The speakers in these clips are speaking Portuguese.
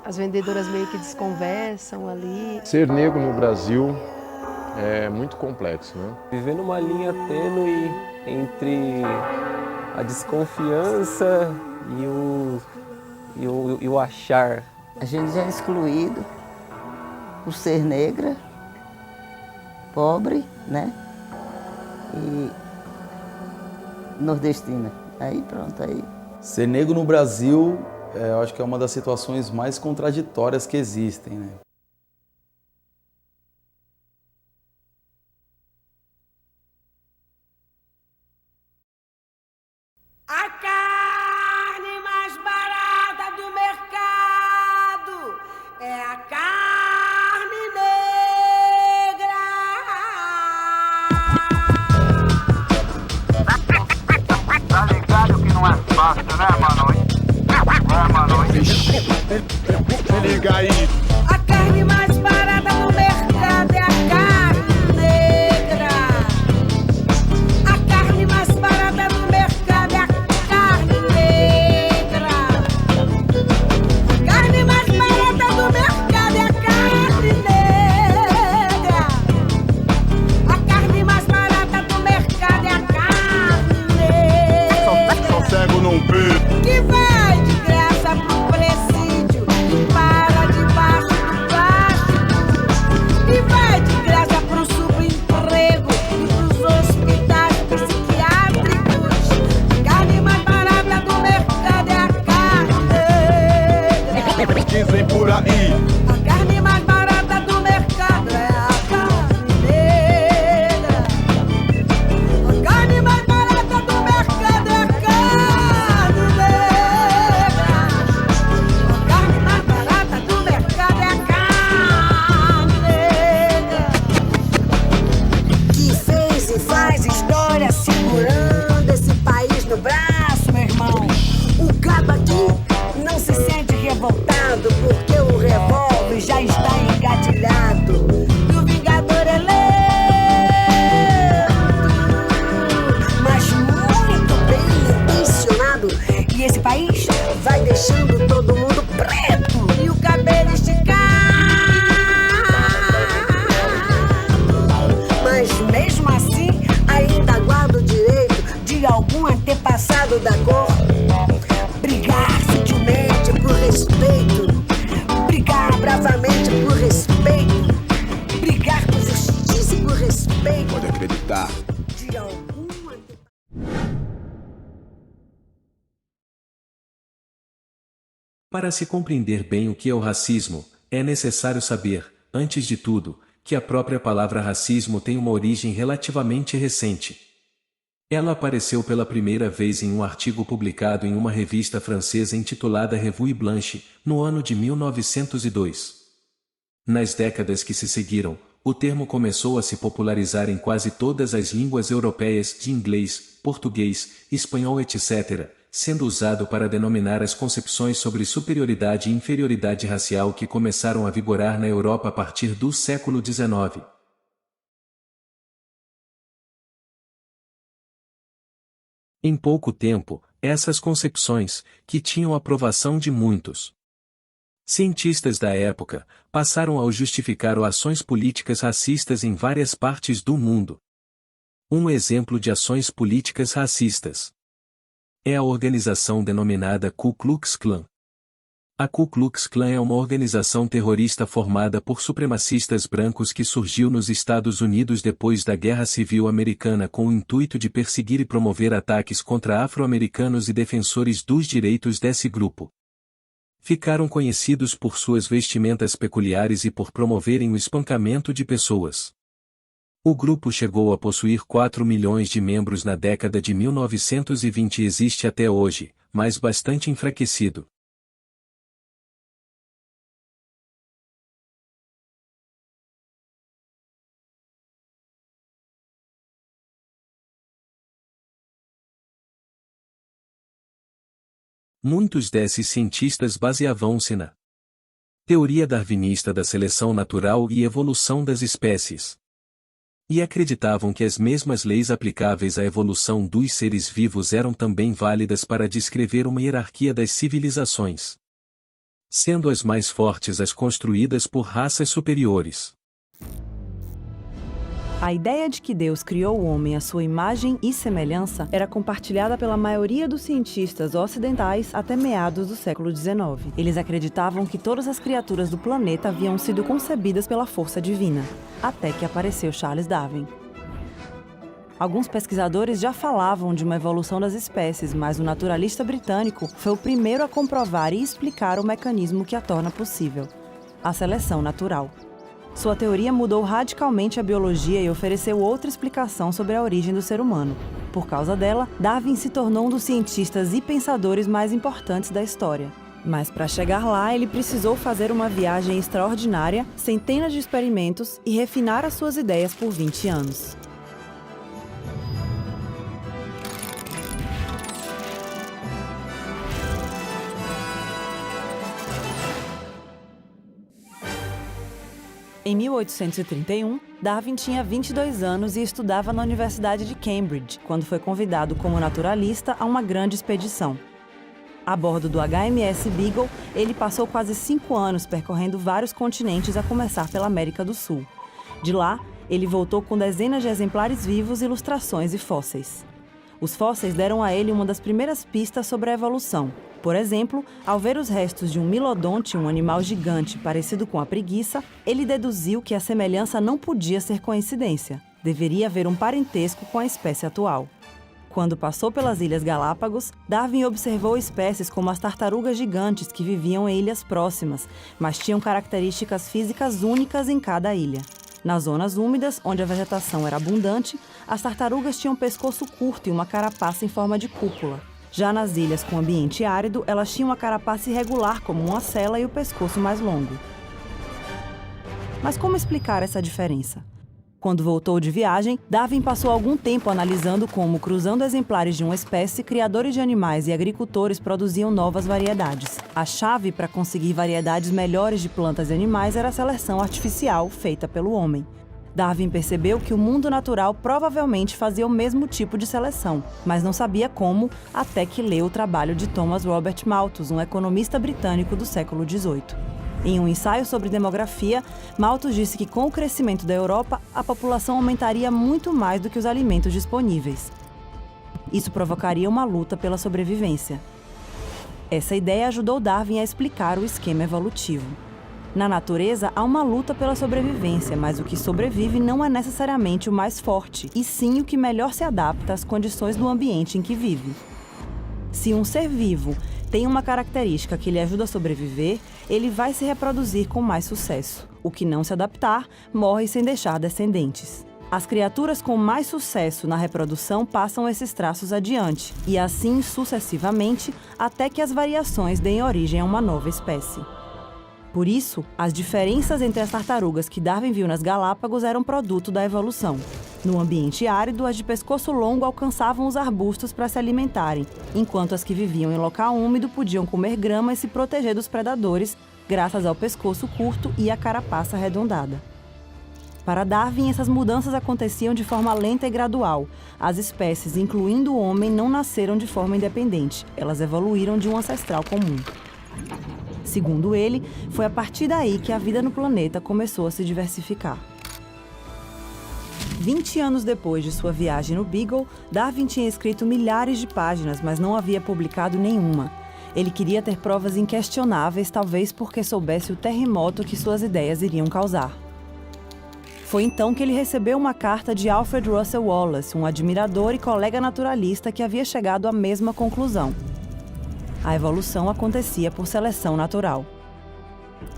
As vendedoras meio que desconversam ali. Ser negro no Brasil é muito complexo, né? Vivendo uma linha tênue entre a desconfiança e o achar. A gente já é excluído por ser negra, pobre, né? E nordestina. Aí pronto, aí. Ser negro no Brasil, eu acho que é uma das situações mais contraditórias que existem, né? A carne mais barata do mercado é a carne negra. Tá ligado que não é fácil, né, mano? É, mano. Se liga aí. A carne mais barata do mercado é a carne negra. A carne mais barata do mercado é a carne negra. A carne mais barata do mercado é a carne negra. A carne mais barata do mercado é a carne negra. Só cego não vê. Que vai de graça pro presídio e para debaixo do plástico. E vai de graça pro subemprego e pros hospitais psiquiátricos. A carne mais barata do mercado é a carne negra. Dizem por aí. A carne mais barata do mercado é a carne negra. A carne mais barata do mercado é a carne negra. A carne mais barata do mercado é a carne negra. Que fez e faz história segurando esse país no braço, meu irmão. O cabo aqui não se sente revoltado porque o revólver já está engatilhado. E o vingador é lento, mas muito bem intencionado. E esse país vai deixando todo mundo preto e o cabelo esticado. Mas mesmo assim ainda guarda o direito de algum antepassado da cor brigar sutilmente por respeito, brigar bravamente por respeito, brigar por justiça e por respeito. Pode acreditar. De algum antepassado. Para se compreender bem o que é o racismo, é necessário saber, antes de tudo, que a própria palavra racismo tem uma origem relativamente recente. Ela apareceu pela primeira vez em um artigo publicado em uma revista francesa intitulada Revue Blanche, no ano de 1902. Nas décadas que se seguiram, o termo começou a se popularizar em quase todas as línguas europeias de inglês, português, espanhol, etc., sendo usado para denominar as concepções sobre superioridade e inferioridade racial que começaram a vigorar na Europa a partir do século XIX. Em pouco tempo, essas concepções, que tinham a aprovação de muitos cientistas da época, passaram a justificar ações políticas racistas em várias partes do mundo. Um exemplo de ações políticas racistas é a organização denominada Ku Klux Klan. A Ku Klux Klan é uma organização terrorista formada por supremacistas brancos que surgiu nos Estados Unidos depois da Guerra Civil Americana com o intuito de perseguir e promover ataques contra afro-americanos e defensores dos direitos desse grupo. Ficaram conhecidos por suas vestimentas peculiares e por promoverem o espancamento de pessoas. O grupo chegou a possuir 4 milhões de membros na década de 1920 e existe até hoje, mas bastante enfraquecido. Muitos desses cientistas baseavam-se na teoria darwinista da seleção natural e evolução das espécies. E acreditavam que as mesmas leis aplicáveis à evolução dos seres vivos eram também válidas para descrever uma hierarquia das civilizações. sendo as mais fortes as construídas por raças superiores. A ideia de que Deus criou o homem à sua imagem e semelhança era compartilhada pela maioria dos cientistas ocidentais até meados do século XIX. Eles acreditavam que todas as criaturas do planeta haviam sido concebidas pela força divina, até que apareceu Charles Darwin. Alguns pesquisadores já falavam de uma evolução das espécies, mas o naturalista britânico foi o primeiro a comprovar e explicar o mecanismo que a torna possível: a seleção natural. Sua teoria mudou radicalmente a biologia e ofereceu outra explicação sobre a origem do ser humano. Por causa dela, Darwin se tornou um dos cientistas e pensadores mais importantes da história. Mas para chegar lá, ele precisou fazer uma viagem extraordinária, centenas de experimentos e refinar as suas ideias por 20 anos. Em 1831, Darwin tinha 22 anos e estudava na Universidade de Cambridge, quando foi convidado como naturalista a uma grande expedição. A bordo do HMS Beagle, ele passou quase 5 anos percorrendo vários continentes, a começar pela América do Sul. De lá, ele voltou com dezenas de exemplares vivos, ilustrações e fósseis. Os fósseis deram a ele uma das primeiras pistas sobre a evolução. Por exemplo, ao ver os restos de um milodonte, um animal gigante parecido com a preguiça, ele deduziu que a semelhança não podia ser coincidência. Deveria haver um parentesco com a espécie atual. Quando passou pelas Ilhas Galápagos, Darwin observou espécies como as tartarugas gigantes que viviam em ilhas próximas, mas tinham características físicas únicas em cada ilha. Nas zonas úmidas, onde a vegetação era abundante, as tartarugas tinham um pescoço curto e uma carapaça em forma de cúpula. Já nas ilhas com ambiente árido, elas tinham uma carapaça irregular como uma sela e o pescoço mais longo. Mas como explicar essa diferença? Quando voltou de viagem, Darwin passou algum tempo analisando como, cruzando exemplares de uma espécie, criadores de animais e agricultores produziam novas variedades. A chave para conseguir variedades melhores de plantas e animais era a seleção artificial feita pelo homem. Darwin percebeu que o mundo natural provavelmente fazia o mesmo tipo de seleção, mas não sabia como, até que leu o trabalho de Thomas Robert Malthus, um economista britânico do século XVIII. Em um ensaio sobre demografia, Malthus disse que com o crescimento da Europa, a população aumentaria muito mais do que os alimentos disponíveis. Isso provocaria uma luta pela sobrevivência. Essa ideia ajudou Darwin a explicar o esquema evolutivo. Na natureza, há uma luta pela sobrevivência, mas o que sobrevive não é necessariamente o mais forte, e sim o que melhor se adapta às condições do ambiente em que vive. Se um ser vivo tem uma característica que lhe ajuda a sobreviver, ele vai se reproduzir com mais sucesso. O que não se adaptar, morre sem deixar descendentes. As criaturas com mais sucesso na reprodução passam esses traços adiante, e assim sucessivamente, até que as variações deem origem a uma nova espécie. Por isso, as diferenças entre as tartarugas que Darwin viu nas Galápagos eram produto da evolução. No ambiente árido, as de pescoço longo alcançavam os arbustos para se alimentarem, enquanto as que viviam em local úmido podiam comer grama e se proteger dos predadores, graças ao pescoço curto e à carapaça arredondada. Para Darwin, essas mudanças aconteciam de forma lenta e gradual. As espécies, incluindo o homem, não nasceram de forma independente, elas evoluíram de um ancestral comum. Segundo ele, foi a partir daí que a vida no planeta começou a se diversificar. 20 anos depois de sua viagem no Beagle, Darwin tinha escrito milhares de páginas, mas não havia publicado nenhuma. Ele queria ter provas inquestionáveis, talvez porque soubesse o terremoto que suas ideias iriam causar. Foi então que ele recebeu uma carta de Alfred Russel Wallace, um admirador e colega naturalista que havia chegado à mesma conclusão. A evolução acontecia por seleção natural.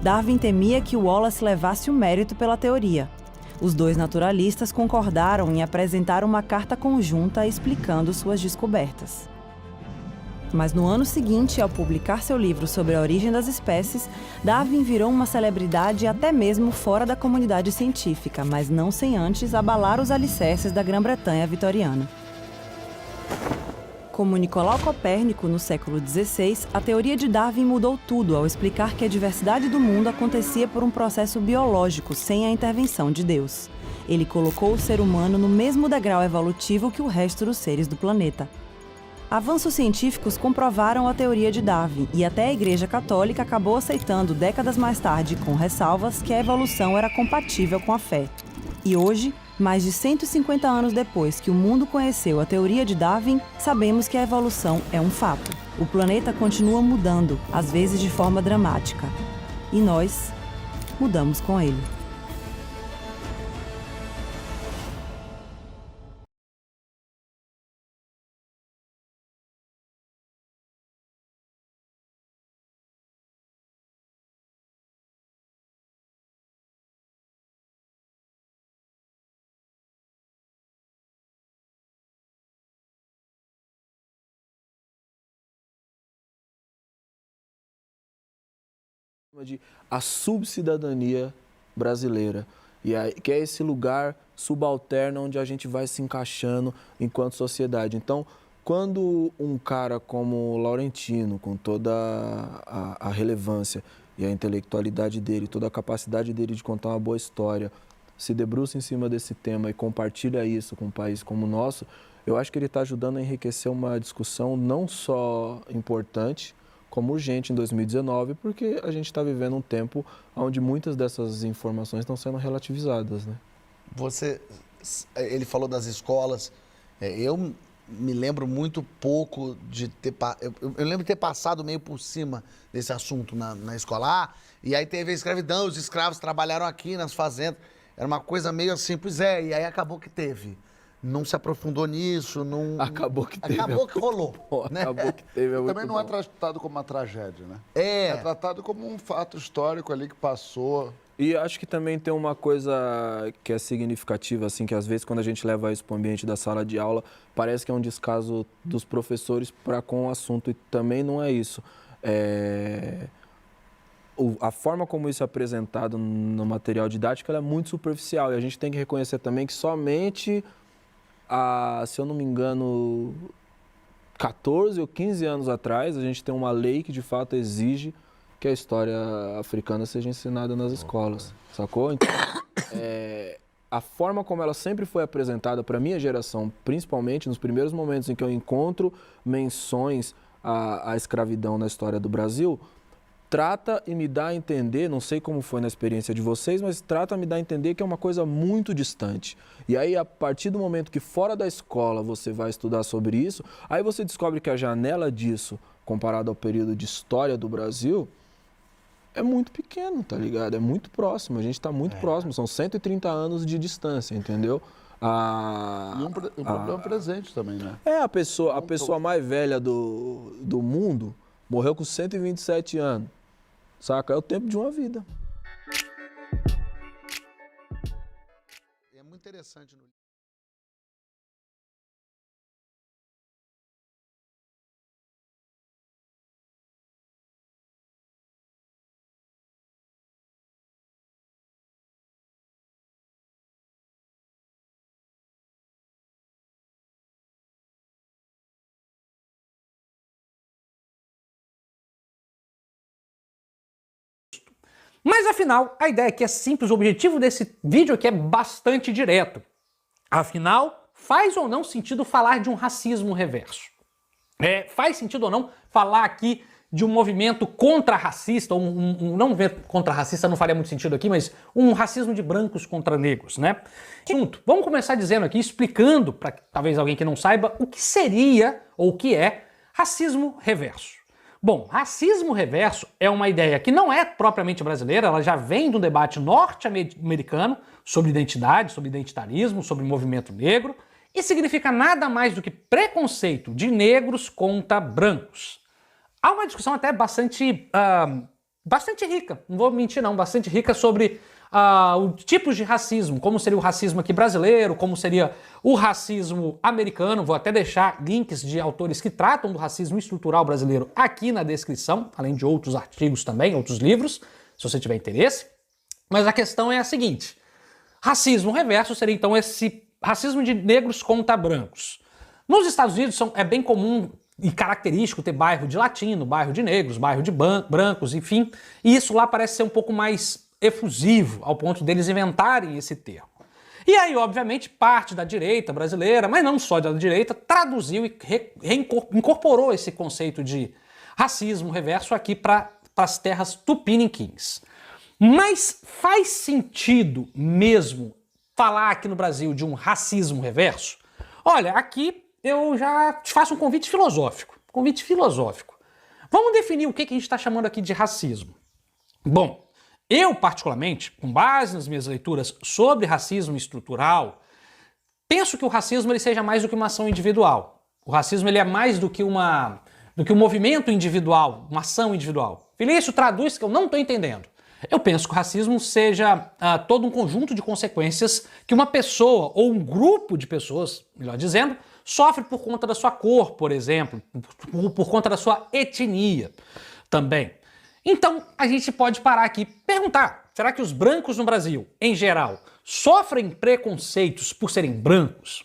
Darwin temia que Wallace levasse o mérito pela teoria. Os dois naturalistas concordaram em apresentar uma carta conjunta explicando suas descobertas. Mas no ano seguinte, ao publicar seu livro sobre a origem das espécies, Darwin virou uma celebridade até mesmo fora da comunidade científica, mas não sem antes abalar os alicerces da Grã-Bretanha vitoriana. Como Nicolau Copérnico, no século XVI, a teoria de Darwin mudou tudo ao explicar que a diversidade do mundo acontecia por um processo biológico, sem a intervenção de Deus. Ele colocou o ser humano no mesmo degrau evolutivo que o resto dos seres do planeta. Avanços científicos comprovaram a teoria de Darwin e até a Igreja Católica acabou aceitando décadas mais tarde, com ressalvas, que a evolução era compatível com a fé. E hoje, mais de 150 anos depois que o mundo conheceu a teoria de Darwin, sabemos que a evolução é um fato. O planeta continua mudando, às vezes de forma dramática. E nós mudamos com ele. De a subcidadania brasileira, que é esse lugar subalterno onde a gente vai se encaixando enquanto sociedade. Então, quando um cara como Laurentino, com toda a relevância e a intelectualidade dele, toda a capacidade dele de contar uma boa história, se debruça em cima desse tema e compartilha isso com um país como o nosso, eu acho que ele está ajudando a enriquecer uma discussão não só importante, como urgente em 2019, porque a gente está vivendo um tempo onde muitas dessas informações estão sendo relativizadas, né? Ele falou das escolas, eu me lembro muito pouco de ter... Eu lembro de ter passado meio por cima desse assunto na escola. E aí teve a escravidão, os escravos trabalharam aqui nas fazendas, era uma coisa meio assim, pois é, e aí acabou que teve. Não se aprofundou nisso, não... Acabou que teve. Acabou que rolou. Né? Acabou que teve. Também não é tratado como uma tragédia, né? É tratado como um fato histórico ali que passou. E acho que também tem uma coisa que é significativa, assim, que às vezes quando a gente leva isso para o ambiente da sala de aula, parece que é um descaso dos professores para com o assunto, e também não é isso. A forma como isso é apresentado no material didático ela é muito superficial, e a gente tem que reconhecer também que somente... se eu não me engano, 14 ou 15 anos atrás, a gente tem uma lei que de fato exige que a história africana seja ensinada nas escolas, sacou? Então, a forma como ela sempre foi apresentada para a minha geração, principalmente nos primeiros momentos em que eu encontro menções à escravidão na história do Brasil, trata e me dá a entender, não sei como foi na experiência de vocês, mas trata e me dá a entender que é uma coisa muito distante. E aí, a partir do momento que fora da escola você vai estudar sobre isso, aí você descobre que a janela disso, comparado ao período de história do Brasil, é muito pequeno, tá ligado? É muito próximo, a gente está muito próximo, são 130 anos de distância, entendeu? E um problema presente também, né? A pessoa mais velha do mundo morreu com 127 anos. Saca? É o tempo de uma vida. É muito interessante. Mas afinal, a ideia aqui é simples, o objetivo desse vídeo aqui é bastante direto. Afinal, faz ou não sentido falar de um racismo reverso? Faz sentido ou não falar aqui de um movimento contra-racista, não um movimento contra-racista não faria muito sentido aqui, mas um racismo de brancos contra negros, né? Vamos começar dizendo aqui, explicando, para talvez alguém que não saiba, o que seria ou o que é racismo reverso. Bom, racismo reverso é uma ideia que não é propriamente brasileira, ela já vem do debate norte-americano sobre identidade, sobre identitarismo, sobre movimento negro, e significa nada mais do que preconceito de negros contra brancos. Há uma discussão até bastante rica, não vou mentir não, bastante rica sobre os tipos de racismo, como seria o racismo aqui brasileiro, como seria o racismo americano. Vou até deixar links de autores que tratam do racismo estrutural brasileiro aqui na descrição, além de outros artigos também, outros livros, se você tiver interesse. Mas a questão é a seguinte: racismo reverso seria então esse racismo de negros contra brancos. Nos Estados Unidos é bem comum e característico ter bairro de latino, bairro de negros, bairro de brancos, enfim, e isso lá parece ser um pouco mais efusivo, ao ponto deles inventarem esse termo. E aí, obviamente, parte da direita brasileira, mas não só da direita, traduziu e incorporou esse conceito de racismo reverso aqui para as terras tupiniquins. Mas faz sentido mesmo falar aqui no Brasil de um racismo reverso? Olha, aqui eu já te faço um convite filosófico. Vamos definir o que a gente está chamando aqui de racismo. Bom, eu, particularmente, com base nas minhas leituras sobre racismo estrutural, penso que o racismo ele seja mais do que uma ação individual. O racismo ele é mais do que um movimento individual, uma ação individual. Felício, traduz que eu não estou entendendo. Eu penso que o racismo seja todo um conjunto de consequências que uma pessoa ou um grupo de pessoas, melhor dizendo, sofre por conta da sua cor, por exemplo, por conta da sua etnia também. Então, a gente pode parar aqui e perguntar, será que os brancos no Brasil, em geral, sofrem preconceitos por serem brancos?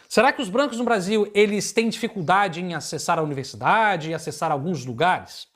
Será que os brancos no Brasil, eles têm dificuldade em acessar a universidade e acessar alguns lugares?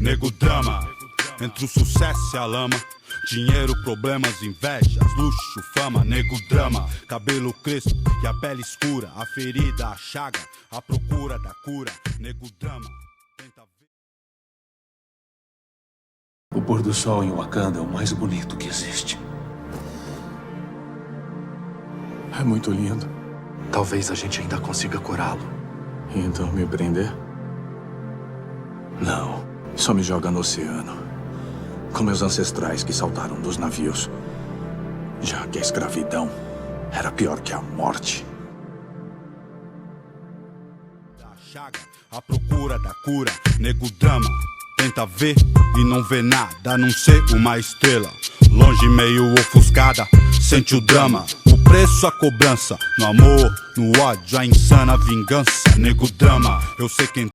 Nego drama, entre o sucesso e a lama. Dinheiro, problemas, invejas, luxo, fama. Nego drama, cabelo crespo e a pele escura. A ferida, a chaga, a procura da cura. Nego drama, tenta ver. O pôr do sol em Wakanda é o mais bonito que existe. É muito lindo. Talvez a gente ainda consiga curá-lo. Então me prender? Não. Só me joga no oceano. Com meus ancestrais que saltaram dos navios. Já que a escravidão era pior que a morte. A chaga, a procura da cura. Nego drama, tenta ver e não vê nada, a não ser uma estrela. Longe, meio ofuscada, sente o drama. O preço, a cobrança. No amor, no ódio, a insana vingança. Nego drama, eu sei quem